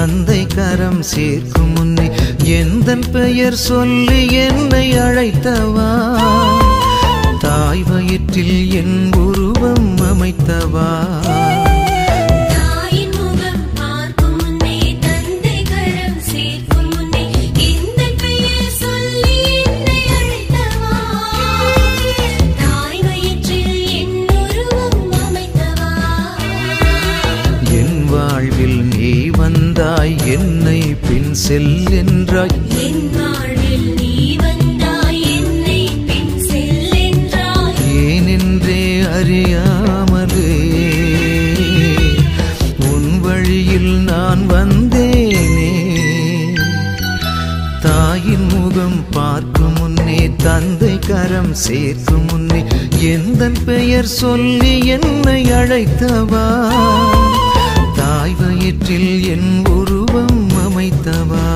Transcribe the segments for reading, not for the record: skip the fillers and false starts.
தந்தை கரம் சேர்க்கும் முன்னே எந்தன் பெயர் சொல்லி என்னை அழைத்தவா தாய் வயிற்றில் என் உருவம் அமைத்தவா என்னை பின் செல் என்றாய் என் வாழ்வில் நீ வந்தாய் என்னை பின் செல் என்றாய் ஏனென்றே அறியாமலே உன் வழியில் நான் வந்தேனே தாயின் முகம் பார்க்கும் முன்னே தந்தை கரம் சேர்க்கும் முன்னே எந்தன் பெயர் சொல்லி என்னை அழைத்தவா தாய் வயிற்றில் என் உருவம் அமைத்தவா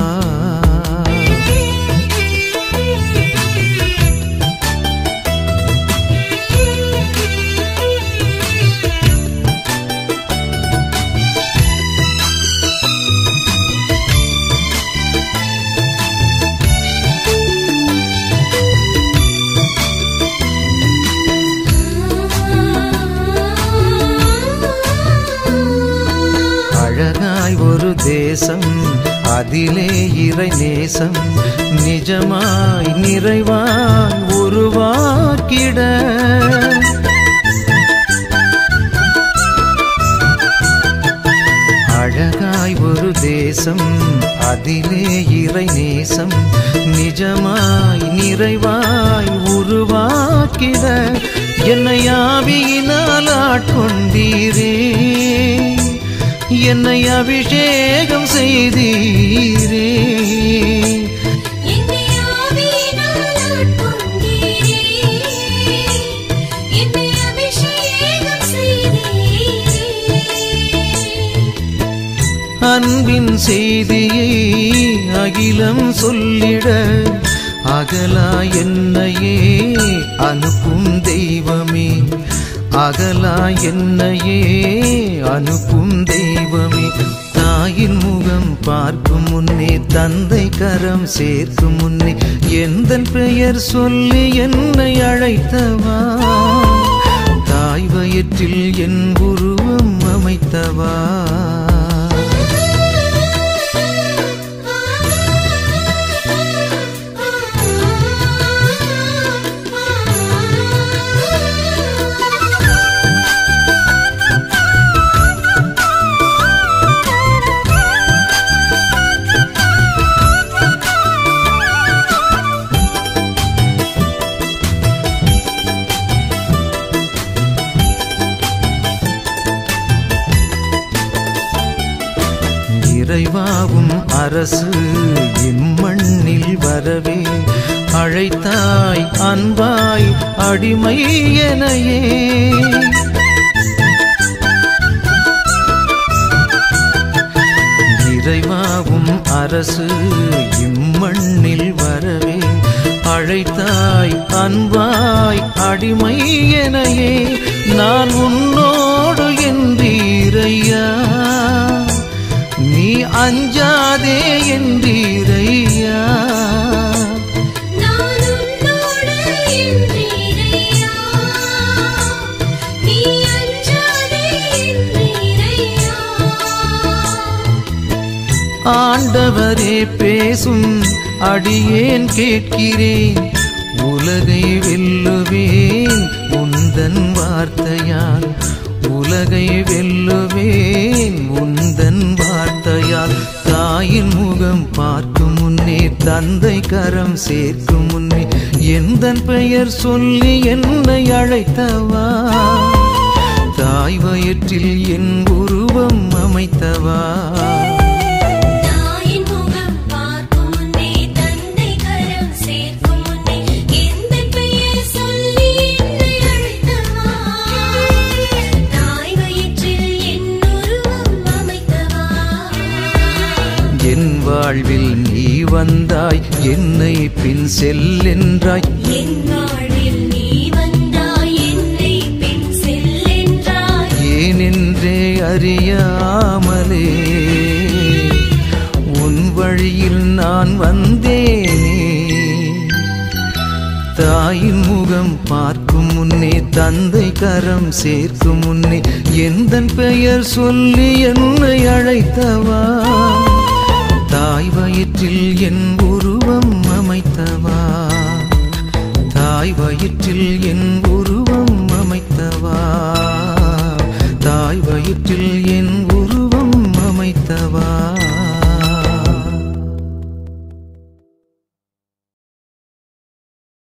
அழகாய் ஒரு தேசம் அதிலே இறை நேசம் நிஜமாய் நிறைவாய் உருவாக்கிட அழகாய் ஒரு தேசம் அதிலே இறை நேசம் நிஜமாய் நிறைவாய் உருவாக்கிட என்னை ஆவியினால் ஆட்கொண்டீரே என்னை அபிஷேகம் செய்தீரே என்னை ஆவியினால் ஆட்கொண்டீரே என்னை அபிஷேகம் செய்தீரே அன்பின் செய்தியை அகிலம் சொல்லிட அகலா என்னையே அனுப்பும் தெய்வமே அகலா என்னையே அனுப்பும் தெய்வமே தாயின் முகம் பார்க்கும் முன்னே தந்தை கரம் சேர்க்கும் முன்னே எந்தன் பெயர் சொல்லி என்னை அழைத்தவா தாய் வயிற்றில் என் உருவம் அமைத்தவா இறைவாவும் அரசு இம்மண்ணில் வரவே அழைத்தாய் அன்பாய் அடிமை எனையே இறைவாவும் அரசு இம்மண்ணில் வரவே அழைத்தாய் அன்பாய் அடிமை எனையே நான் உன்னோடு என்றீரையா நீ அஞ்சாதே என்றீரையா நான் உன்னோடு என்றீரையா நீ அஞ்சாதே என்றீரையா ஆண்டவரே பேசும் அடியேன் கேட்கிறேன் உலகை வெல்லுவேன் உந்தன் வார்த்தையால் உலகை வெல்லுவேன் உந்தன் வார்த்தையால் தாயின் முகம் பார்க்கும் முன்னே தந்தை கரம் சேர்க்கும் முன்னே எந்தன் பெயர் சொல்லி என்னை அழைத்தவா தாய் வயிற்றில் என் உருவம் அமைத்தவா என் வாழ்வில் நீ வந்தாய் என்னை பின் செல் என்றாய் என் வாழ்வில் நீ வந்தாய் என்னை பின் செல் என்றாய் ஏனென்றே அறியாமலே வழியில் நான் வந்தேனே. தாயின் முகம் பார்க்கும் முன்னே, தந்தை கரம் சேர்க்கும் முன்னே, எந்தன் பெயர் சொல்லி என்னை அழைத்தவா, தாய் வயிற்றில் என் உருவம் அமைத்தவா, தாய் வயிற்றில் என் உருவம் அமைத்தவா, தாய் வயிற்றில் என்